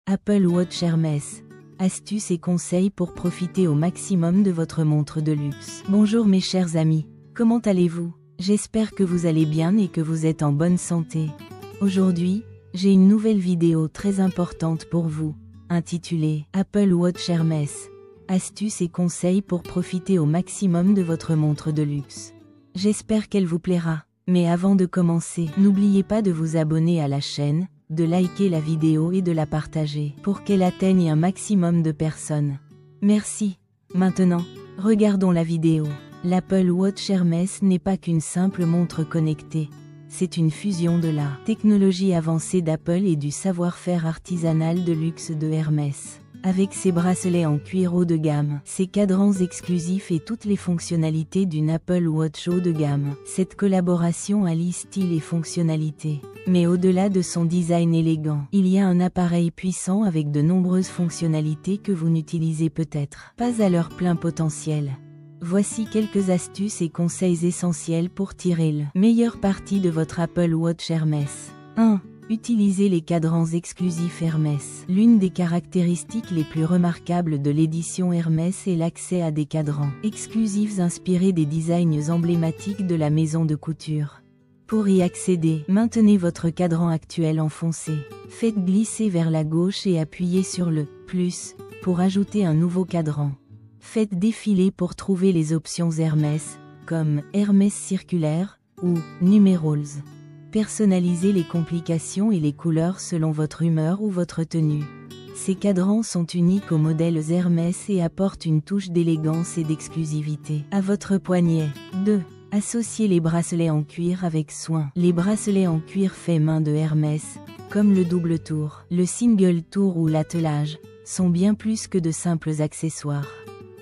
Apple Watch Hermès. Astuces et conseils pour profiter au maximum de votre montre de luxe. Bonjour mes chers amis, comment allez-vous? J'espère que vous allez bien et que vous êtes en bonne santé. Aujourd'hui, j'ai une nouvelle vidéo très importante pour vous, intitulée Apple Watch Hermès. Astuces et conseils pour profiter au maximum de votre montre de luxe. J'espère qu'elle vous plaira. Mais avant de commencer, n'oubliez pas de vous abonner à la chaîne, de liker la vidéo et de la partager pour qu'elle atteigne un maximum de personnes. Merci. Maintenant, regardons la vidéo. L'Apple Watch Hermès n'est pas qu'une simple montre connectée. C'est une fusion de la technologie avancée d'Apple et du savoir-faire artisanal de luxe de Hermès. Avec ses bracelets en cuir haut de gamme, ses cadrans exclusifs et toutes les fonctionnalités d'une Apple Watch haut de gamme, cette collaboration allie style et fonctionnalité. Mais au-delà de son design élégant, il y a un appareil puissant avec de nombreuses fonctionnalités que vous n'utilisez peut-être pas à leur plein potentiel. Voici quelques astuces et conseils essentiels pour tirer le meilleur parti de votre Apple Watch Hermès. 1. Utilisez les cadrans exclusifs Hermès. L'une des caractéristiques les plus remarquables de l'édition Hermès est l'accès à des cadrans exclusifs inspirés des designs emblématiques de la maison de couture. Pour y accéder, maintenez votre cadran actuel enfoncé. Faites glisser vers la gauche et appuyez sur le « plus » pour ajouter un nouveau cadran. Faites défiler pour trouver les options Hermès, comme Hermès circulaire ou Numerals. Personnalisez les complications et les couleurs selon votre humeur ou votre tenue. Ces cadrans sont uniques aux modèles Hermès et apportent une touche d'élégance et d'exclusivité à votre poignet. 2. Associez les bracelets en cuir avec soin. Les bracelets en cuir fait main de Hermès, comme le double tour, le single tour ou l'attelage, sont bien plus que de simples accessoires.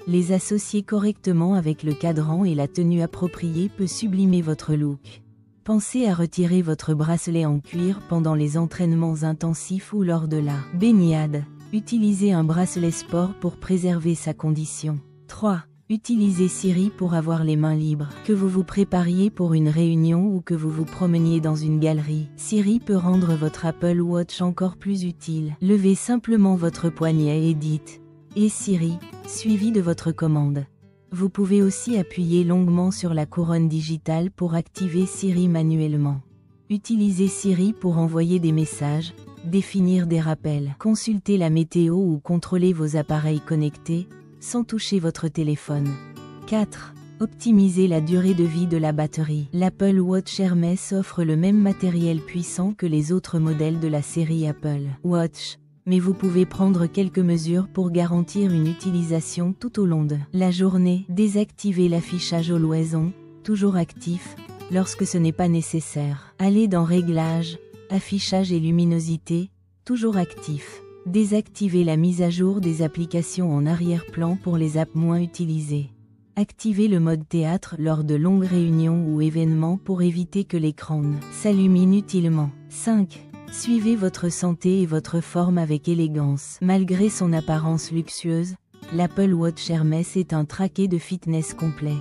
Les associer correctement avec le cadran et la tenue appropriée peut sublimer votre look. Pensez à retirer votre bracelet en cuir pendant les entraînements intensifs ou lors de la baignade. Utilisez un bracelet sport pour préserver sa condition. 3. Utilisez Siri pour avoir les mains libres. Que vous vous prépariez pour une réunion ou que vous vous promeniez dans une galerie, Siri peut rendre votre Apple Watch encore plus utile. Levez simplement votre poignet et dites « Et Siri », suivi de votre commande. Vous pouvez aussi appuyer longuement sur la couronne digitale pour activer Siri manuellement. Utilisez Siri pour envoyer des messages, définir des rappels, consulter la météo ou contrôler vos appareils connectés, sans toucher votre téléphone. 4. Optimisez la durée de vie de la batterie. L'Apple Watch Hermès offre le même matériel puissant que les autres modèles de la série Apple Watch. Mais vous pouvez prendre quelques mesures pour garantir une utilisation tout au long de la journée. Désactivez l'affichage Always On, toujours actif, lorsque ce n'est pas nécessaire. Allez dans Réglages, Affichage et Luminosité, toujours actif. Désactivez la mise à jour des applications en arrière-plan pour les apps moins utilisées. Activez le mode théâtre lors de longues réunions ou événements pour éviter que l'écran ne s'allume inutilement. 5. Suivez votre santé et votre forme avec élégance. Malgré son apparence luxueuse, l'Apple Watch Hermès est un traqué de fitness complet.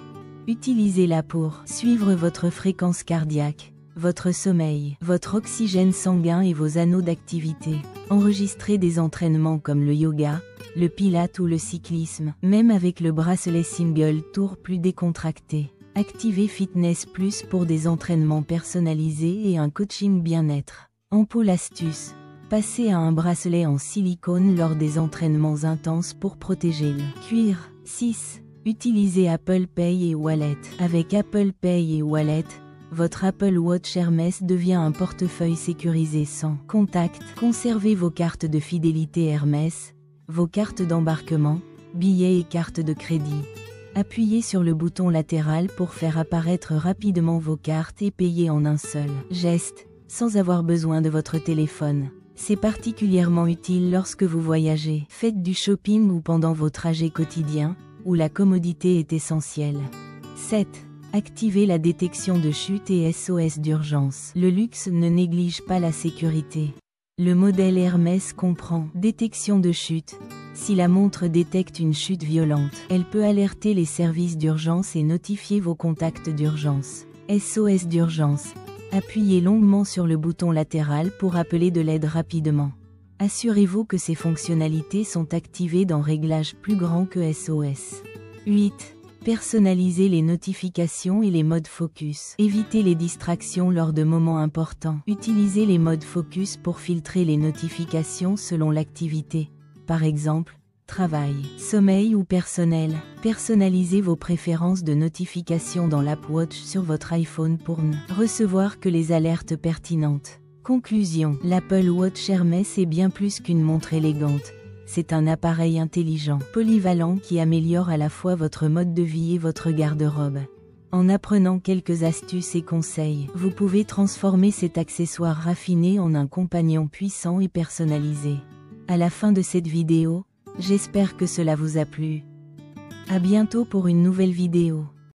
Utilisez-la pour suivre votre fréquence cardiaque, votre sommeil, votre oxygène sanguin et vos anneaux d'activité. Enregistrez des entraînements comme le yoga, le pilate ou le cyclisme, même avec le bracelet single tour plus décontracté. Activez Fitness Plus pour des entraînements personnalisés et un coaching bien-être. Ampoule astuce. Passez à un bracelet en silicone lors des entraînements intenses pour protéger le cuir. 6. Utilisez Apple Pay et Wallet. Avec Apple Pay et Wallet, votre Apple Watch Hermès devient un portefeuille sécurisé sans contact. Conservez vos cartes de fidélité Hermès, vos cartes d'embarquement, billets et cartes de crédit. Appuyez sur le bouton latéral pour faire apparaître rapidement vos cartes et payer en un seul geste, sans avoir besoin de votre téléphone. C'est particulièrement utile lorsque vous voyagez, faites du shopping ou pendant vos trajets quotidiens, où la commodité est essentielle. 7. Activez la détection de chute et SOS d'urgence. Le luxe ne néglige pas la sécurité. Le modèle Hermès comprend détection de chute. Si la montre détecte une chute violente, elle peut alerter les services d'urgence et notifier vos contacts d'urgence. SOS d'urgence. Appuyez longuement sur le bouton latéral pour appeler de l'aide rapidement. Assurez-vous que ces fonctionnalités sont activées dans Réglages plus grands que SOS. 8. Personnalisez les notifications et les modes focus. Évitez les distractions lors de moments importants. Utilisez les modes focus pour filtrer les notifications selon l'activité. Par exemple, travail, sommeil ou personnel. Personnalisez vos préférences de notification dans l'App Watch sur votre iPhone pour ne recevoir que les alertes pertinentes. Conclusion. L'Apple Watch Hermès est bien plus qu'une montre élégante. C'est un appareil intelligent, polyvalent qui améliore à la fois votre mode de vie et votre garde-robe. En apprenant quelques astuces et conseils, vous pouvez transformer cet accessoire raffiné en un compagnon puissant et personnalisé. À la fin de cette vidéo, j'espère que cela vous a plu. À bientôt pour une nouvelle vidéo.